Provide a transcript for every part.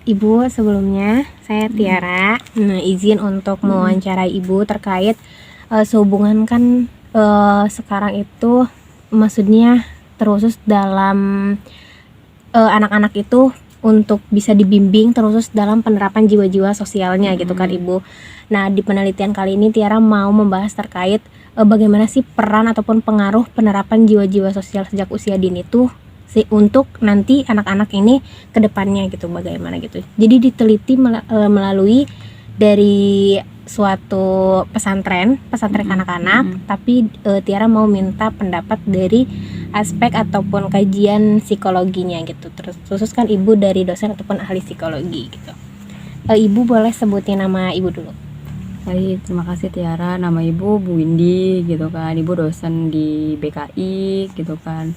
Ibu, sebelumnya saya Tiara izin untuk mewawancarai Ibu terkait sehubungan kan sekarang itu maksudnya terusus dalam anak-anak itu untuk bisa dibimbing terusus dalam penerapan jiwa-jiwa sosialnya gitu kan Ibu. Nah, di penelitian kali ini Tiara mau membahas terkait bagaimana sih peran ataupun pengaruh penerapan jiwa-jiwa sosial sejak usia dini itu untuk nanti anak-anak ini ke depannya gitu, bagaimana gitu. Jadi diteliti melalui dari suatu pesantren anak-anak, tapi Tiara mau minta pendapat dari aspek ataupun kajian psikologinya gitu. Terus khusus kan Ibu dari dosen ataupun ahli psikologi gitu. Ibu boleh sebutin nama Ibu dulu. Baik, terima kasih Tiara. Nama Ibu Bu Windy gitu kan. Ibu dosen di BKI gitu kan.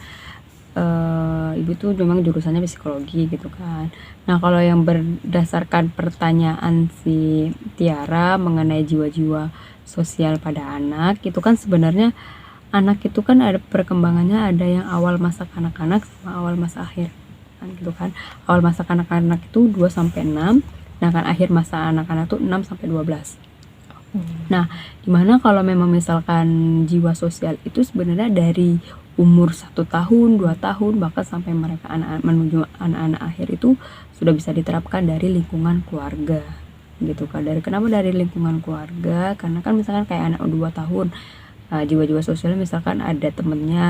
Ibu tuh memang jurusannya psikologi gitu kan. Nah, kalau yang berdasarkan pertanyaan si Tiara mengenai jiwa-jiwa sosial pada anak, itu kan sebenarnya anak itu kan ada perkembangannya, ada yang awal masa kanak-kanak sama awal masa akhir kan gitu kan. Awal masa kanak-kanak itu 2 sampai 6, sedangkan akhir masa anak-anak itu 6 sampai 12. Nah, dimana kalau memang misalkan jiwa sosial itu sebenarnya dari umur 1 tahun, 2 tahun, bahkan sampai mereka menuju anak-anak akhir itu sudah bisa diterapkan dari lingkungan keluarga gitu kan. Kenapa dari lingkungan keluarga? Karena kan misalkan kayak anak 2 tahun, jiwa-jiwa sosial misalkan ada temennya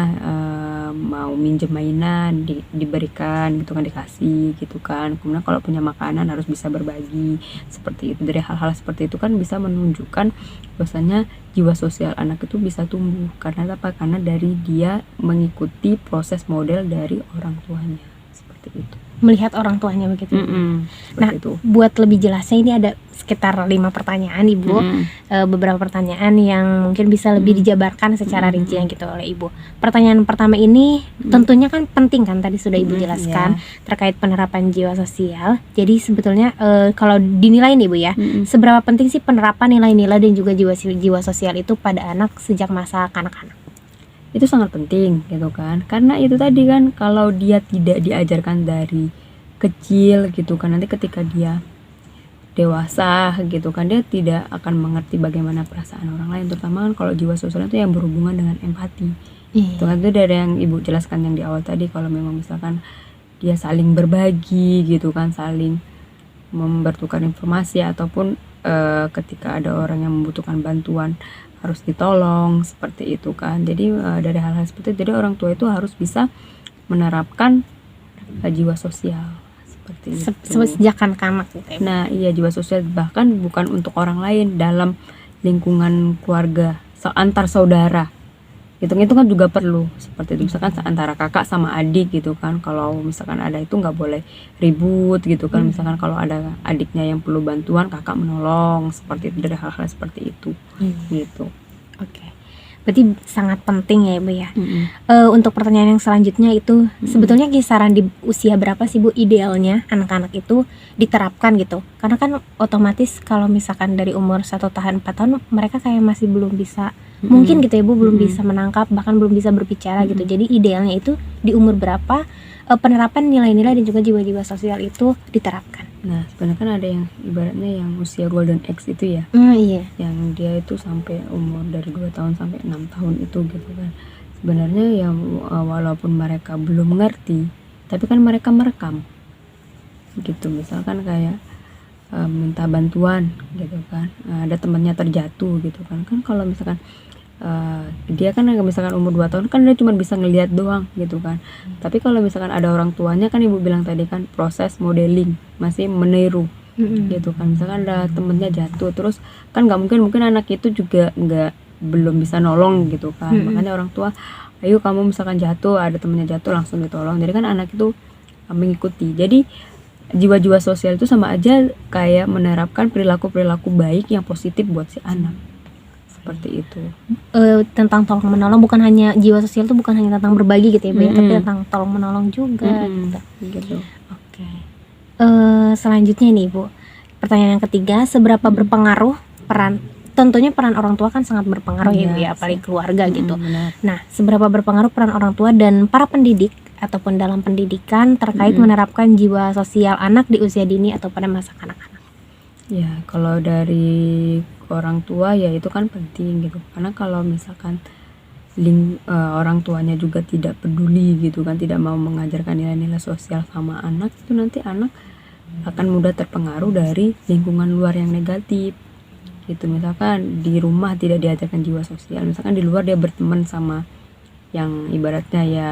mau minjem mainan, diberikan gitu kan, dikasih gitu kan. Kemudian kalau punya makanan harus bisa berbagi, seperti itu. Dari hal-hal seperti itu kan bisa menunjukkan bahwasanya jiwa sosial anak itu bisa tumbuh. Karena apa? Karena dari dia mengikuti proses model dari orang tuanya, seperti itu. Melihat orang tuanya begitu. Nah, itu. Buat lebih jelasnya ini ada sekitar 5 pertanyaan Ibu. Beberapa pertanyaan yang mungkin bisa lebih dijabarkan secara rinci gitu oleh Ibu. Pertanyaan pertama ini tentunya kan penting kan, tadi sudah Ibu jelaskan terkait penerapan jiwa sosial. Jadi sebetulnya kalau dinilai nih Bu ya, seberapa penting sih penerapan nilai-nilai dan juga jiwa sosial itu pada anak sejak masa kanak-kanak? Itu sangat penting gitu kan, karena itu tadi kan kalau dia tidak diajarkan dari kecil gitu kan, nanti ketika dia dewasa gitu kan, dia tidak akan mengerti bagaimana perasaan orang lain, terutama kan kalau jiwa sosial itu yang berhubungan dengan empati. Itu kan, itu dari yang Ibu jelaskan yang di awal tadi, kalau memang misalkan dia saling berbagi gitu kan, saling bertukar informasi, ataupun ketika ada orang yang membutuhkan bantuan harus ditolong, seperti itu kan. Jadi dari hal-hal seperti itu, jadi orang tua itu harus bisa menerapkan jiwa sosial seperti itu. Sejak kanak-kanak gitu ya. Nah, iya, jiwa sosial bahkan bukan untuk orang lain, dalam lingkungan keluarga, antar saudara. Itu kan juga perlu seperti itu. Misalkan antara kakak sama adik gitu kan, kalau misalkan ada itu nggak boleh ribut gitu kan. Misalkan kalau ada adiknya yang perlu bantuan, kakak menolong, seperti itu. Dari hal-hal seperti itu gitu. Oke. Berarti sangat penting ya Ibu ya. Untuk pertanyaan yang selanjutnya itu sebetulnya kisaran di usia berapa sih Bu idealnya anak-anak itu diterapkan gitu? Karena kan otomatis kalau misalkan dari umur 1 tahun 4 tahun mereka kayak masih belum bisa mungkin gitu ya Bu, belum bisa menangkap, bahkan belum bisa berbicara gitu. Jadi idealnya itu di umur berapa penerapan nilai-nilai dan juga jiwa-jiwa sosial itu diterapkan? Nah, sebenarnya kan ada yang ibaratnya yang usia golden age itu ya. Iya. Yang dia itu sampai umur dari 2 tahun sampai 6 tahun itu gitu kan. Sebenarnya ya walaupun mereka belum mengerti, tapi kan mereka merekam. Gitu, misalkan kayak minta bantuan gitu kan. Ada temannya terjatuh gitu kan. Kan kalau misalkan dia kan misalkan umur 2 tahun kan dia cuma bisa ngelihat doang gitu kan. Tapi kalau misalkan ada orang tuanya kan Ibu bilang tadi kan proses modeling, masih meniru gitu kan. Misalkan ada temennya jatuh, terus kan nggak mungkin anak itu juga belum bisa nolong gitu kan. Makanya orang tua, ayo kamu misalkan jatuh, ada temennya jatuh langsung ditolong. Jadi kan anak itu mengikuti. Jadi jiwa-jiwa sosial itu sama aja kayak menerapkan perilaku-perilaku baik yang positif buat si anak. Seperti itu. Tentang tolong menolong, bukan hanya jiwa sosial itu bukan hanya tentang berbagi gitu ya Bu ya, tapi tentang tolong menolong juga gitu. Oke. Selanjutnya nih Bu, pertanyaan yang ketiga, seberapa berpengaruh tentunya peran orang tua kan sangat berpengaruh ya Bu ya, apalagi keluarga gitu. Benar. Nah, seberapa berpengaruh peran orang tua dan para pendidik ataupun dalam pendidikan terkait menerapkan jiwa sosial anak di usia dini atau pada masa kanak-kanak? Ya, kalau dari orang tua ya itu kan penting gitu. Karena kalau misalkan orang tuanya juga tidak peduli gitu kan, tidak mau mengajarkan nilai-nilai sosial sama anak, itu nanti anak akan mudah terpengaruh dari lingkungan luar yang negatif gitu. Misalkan di rumah tidak diajarkan jiwa sosial, misalkan di luar dia berteman sama yang ibaratnya ya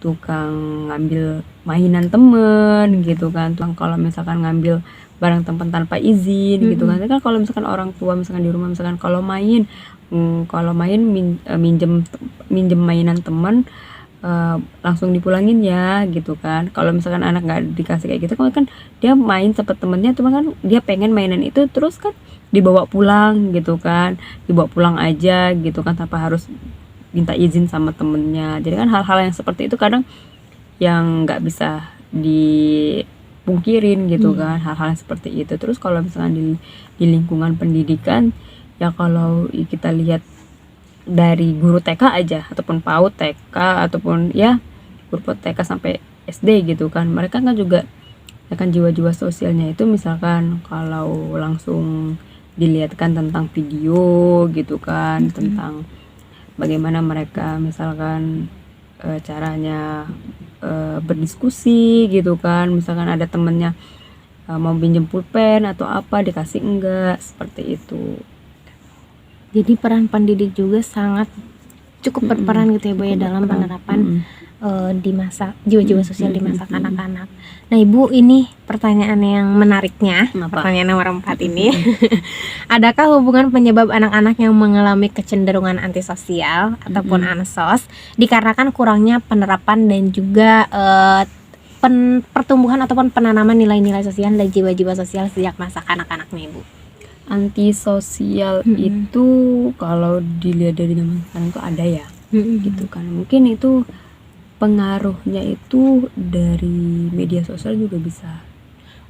tukang ngambil mainan temen gitu kan, tukang kalau misalkan ngambil barang teman tanpa izin gitu kan. Kan kalau misalkan orang tua misalkan di rumah misalkan kalau main minjem mainan teman langsung dipulangin ya gitu kan. Kalau misalkan anak nggak dikasih kayak gitu kan dia main sama temennya, cuma kan dia pengen mainan itu terus kan dibawa pulang gitu kan, dibawa pulang aja gitu kan tanpa harus minta izin sama temennya. Jadi kan hal-hal yang seperti itu kadang yang nggak bisa dipungkirin gitu kan, hal-hal yang seperti itu. Terus kalau misalkan di lingkungan pendidikan ya, kalau kita lihat dari guru TK aja ataupun PAUD TK ataupun ya guru TK sampai SD gitu kan, mereka kan juga akan jiwa-jiwa sosialnya itu misalkan kalau langsung dilihatkan tentang video gitu kan, tentang bagaimana mereka misalkan caranya berdiskusi gitu kan, misalkan ada temennya mau pinjem pulpen atau apa dikasih enggak, seperti itu. Jadi peran pendidik juga sangat cukup berperan gitu ya Bu ya dalam penerapan di masa jiwa-jiwa sosial di masa kanak-kanak. Nah Ibu, ini pertanyaan yang menariknya, pertanyaan nomor 4 ini. Adakah hubungan penyebab anak-anak yang mengalami kecenderungan antisosial ataupun ansos dikarenakan kurangnya penerapan dan juga pertumbuhan ataupun penanaman nilai-nilai sosial dan jiwa-jiwa sosial sejak masa kanak-kanaknya Ibu? Antisosial itu kalau dilihat dari zaman sekarang itu ada ya, gitu kan. Mungkin itu pengaruhnya itu dari media sosial juga bisa.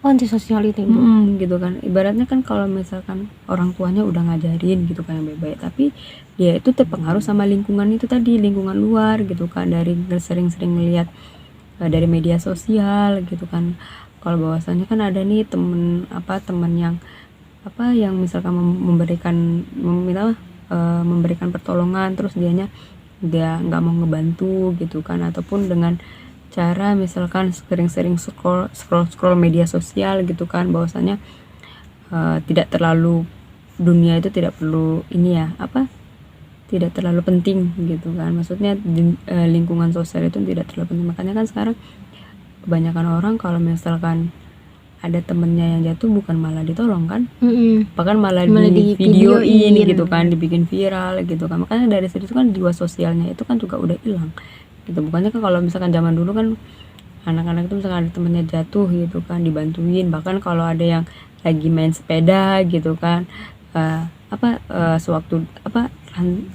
Oh, antisosial itu Ibu? Gitu kan. Ibaratnya kan kalau misalkan orang tuanya udah ngajarin gitu kan yang baik-baik, tapi dia itu terpengaruh sama lingkungan itu tadi, lingkungan luar gitu kan, dari sering-sering melihat dari media sosial gitu kan. Kalau bahwasannya kan ada nih temen yang misalkan memberikan pertolongan, terus dia nggak mau ngebantu gitu kan, ataupun dengan cara misalkan sering-sering scroll media sosial gitu kan, bahwasannya tidak terlalu, dunia itu tidak perlu tidak terlalu penting gitu kan, maksudnya lingkungan sosial itu tidak terlalu penting. Makanya kan sekarang kebanyakan orang kalau misalkan ada temennya yang jatuh bukan malah ditolong kan, bahkan malah di videoin gitu kan, dibikin viral gitu kan. Makanya dari situ kan jiwa sosialnya itu kan juga udah hilang gitu. Bukannya kan kalau misalkan zaman dulu kan anak-anak itu misalkan ada temennya jatuh gitu kan dibantuin, bahkan kalau ada yang lagi main sepeda gitu kan sewaktu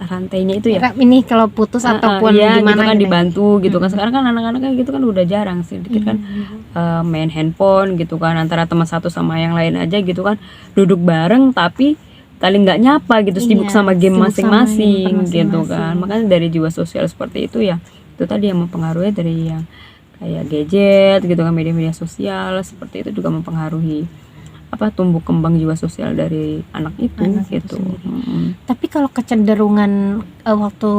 rantainya itu ya ini kalau putus ataupun ya, gimana gitu kan gitu dibantu gitu kan. Sekarang kan anak-anak kayak gitu kan udah jarang sedikit kan main handphone gitu kan, antara teman satu sama yang lain aja gitu kan, duduk bareng tapi saling nggak nyapa gitu, sibuk sama game masing-masing gitu kan. Makanya dari jiwa sosial seperti itu ya, itu tadi yang mempengaruhi dari yang kayak gadget gitu kan, media-media sosial seperti itu juga mempengaruhi tumbuh kembang jiwa sosial dari anak itu gitu. Tapi kalau kecenderungan waktu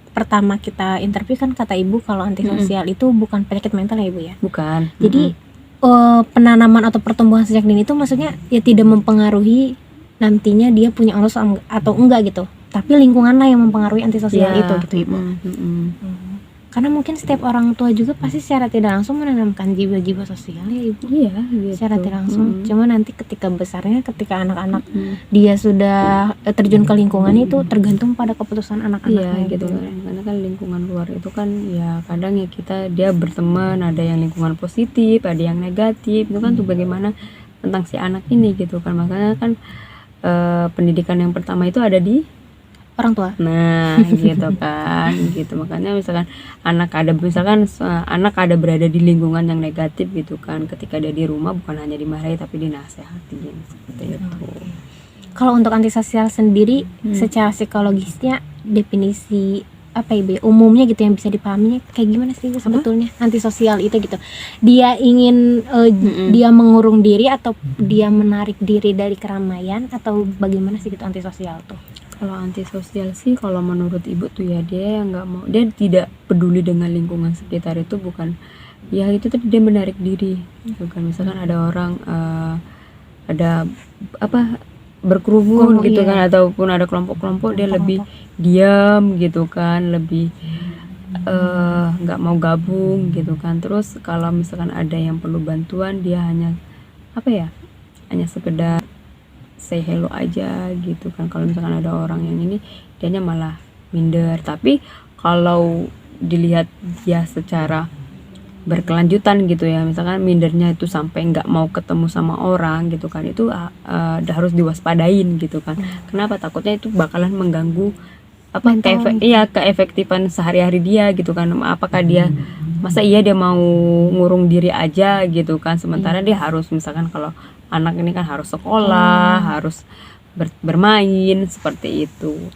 pertama kita interview kan kata Ibu kalau antisosial itu bukan penyakit mental ya Ibu ya? Bukan. Jadi penanaman atau pertumbuhan sejak dini itu maksudnya ya tidak mempengaruhi nantinya dia punya ansos atau enggak gitu, tapi lingkunganlah yang mempengaruhi antisosial itu gitu Ibu. Karena mungkin setiap orang tua juga pasti secara tidak langsung menanamkan jiwa-jiwa sosial ya Ibu. Iya gitu. Secara tidak langsung. Cuma nanti ketika besarnya, ketika anak-anak dia sudah terjun ke lingkungan itu tergantung pada keputusan anak-anaknya gitu kan. Karena kan lingkungan luar itu kan ya kadang ya dia berteman, ada yang lingkungan positif, ada yang negatif. Itu kan tuh bagaimana tentang si anak ini gitu kan. Makanya kan pendidikan yang pertama itu ada di orang tua. Nah, gitu kan. Gitu. Makanya misalkan anak ada berada di lingkungan yang negatif gitu kan. Ketika dia di rumah bukan hanya dimarahi tapi dinasehatin seperti itu. Kalau untuk antisosial sendiri secara psikologisnya definisi apa Ibu ya, umumnya gitu yang bisa dipahaminya kayak gimana sih Ibu sebetulnya antisosial itu gitu? Dia ingin dia mengurung diri atau dia menarik diri dari keramaian atau bagaimana sih gitu antisosial tuh? Kalau antisosial sih kalau menurut ibu tuh ya dia yang nggak mau, dia tidak peduli dengan lingkungan sekitar itu, bukan ya itu tadi dia menarik diri gitu kan. Misalkan ada orang ada apa berkerumun gitu iya. kan, ataupun ada kelompok-kelompok dia lebih diam gitu kan, lebih nggak mau gabung gitu kan. Terus kalau misalkan ada yang perlu bantuan dia hanya apa ya, hanya sekedar say hello aja gitu kan. Kalau misalkan ada orang yang ini dianya malah minder. Tapi kalau dilihat dia secara berkelanjutan gitu ya, misalkan mindernya itu sampai nggak mau ketemu sama orang gitu kan, itu harus diwaspadain gitu kan. Kenapa? Takutnya itu bakalan mengganggu apa keefektifan sehari-hari dia gitu kan. Apakah dia masa iya dia mau ngurung diri aja gitu kan, sementara dia harus misalkan kalau anak ini kan harus sekolah, harus bermain seperti itu.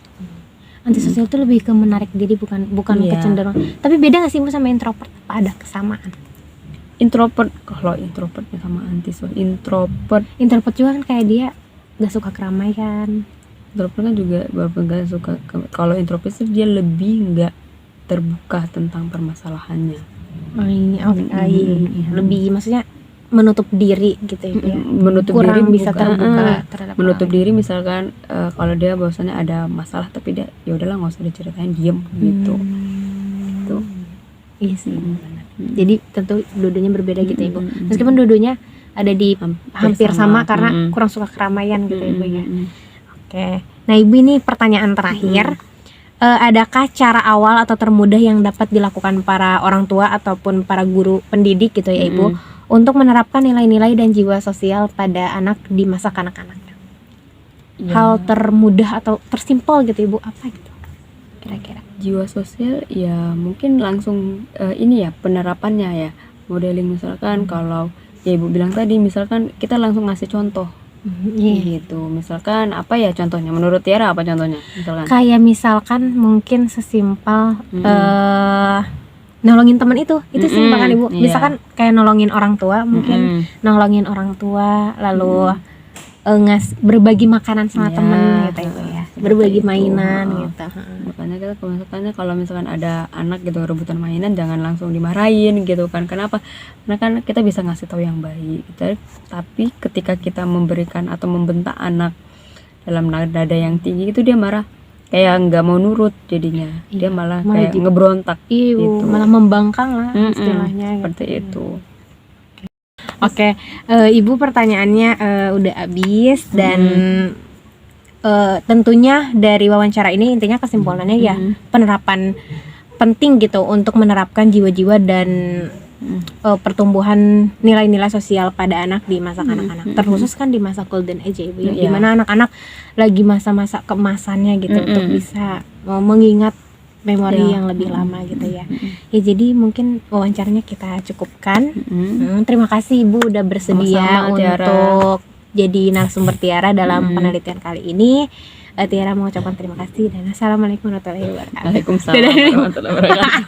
Antisosial itu lebih ke menarik diri, bukan Iya. kecenderungan. Tapi beda nggak sih Ibu sama introvert? Apa ada kesamaan? Introvert, kalau introvertnya sama antisosial, Introvert juga kan kayak dia gak suka keramaian. introvert kan juga walaupun nggak suka kalau introvert sih dia lebih nggak terbuka tentang permasalahannya. Lebih maksudnya menutup diri gitu ya. Menutup Kurang diri bisa bukan, terbuka terhadap menutup orang. diri misalkan kalau dia bahwasannya ada masalah tapi dia ya udahlah nggak usah diceritain, diem gitu. Gitu. Iya sih. Benar. Jadi tentu dua-duanya berbeda gitu ya Ibu. Meskipun dua-duanya ada di hampir sama karena kurang suka keramaian gitu ya Ibu ya. Oke. Nah Ibu, ini pertanyaan terakhir. Adakah cara awal atau termudah yang dapat dilakukan para orang tua ataupun para guru pendidik gitu ya Ibu untuk menerapkan nilai-nilai dan jiwa sosial pada anak di masa kanak-kanak? Ya, Hal termudah atau tersimpel gitu Ibu, apa gitu kira-kira? jiwa sosial ya mungkin langsung ini ya penerapannya ya, modeling misalkan kalau ya Ibu bilang tadi, misalkan kita langsung ngasih contoh gitu. Misalkan apa ya contohnya menurut Tiara, apa contohnya misalkan? Kayak misalkan mungkin sesimpel nolongin teman itu simpel kan Ibu. Iya. Misalkan kayak nolongin orang tua, mungkin nolongin orang tua lalu berbagi makanan sama Iya, temen gitu Ibu ya. seperti Berbagi itu. mainan gitu. Makanya kita kalau misalkan ada anak gitu rebutan mainan, jangan langsung dimarahin gitu kan. Kenapa? Karena kan kita bisa ngasih tahu yang baik gitu. Tapi ketika kita memberikan atau membentak anak dalam nada yang tinggi itu, dia marah, kayak nggak mau nurut jadinya. Dia malah kayak ngebrontak gitu. Malah membangkang lah istilahnya seperti itu. Oke, Ibu pertanyaannya udah habis dan tentunya dari wawancara ini intinya kesimpulannya ya penerapan penting gitu untuk menerapkan jiwa-jiwa dan pertumbuhan nilai-nilai sosial pada anak di masa kanak-kanak, terkhusus kan di masa golden age ya Ibu ya, dimana anak-anak lagi masa-masa keemasannya gitu untuk bisa mengingat memori yang lebih lama gitu ya. Ya jadi mungkin wawancaranya kita cukupkan. Terima kasih Ibu udah bersedia Sama-sama, Tiara, untuk jadi narasumber Tiara dalam penelitian kali ini. Tiara mengucapkan terima kasih dan assalamualaikum warahmatullahi wabarakatuh. Waalaikumsalam warahmatullahi wabarakatuh.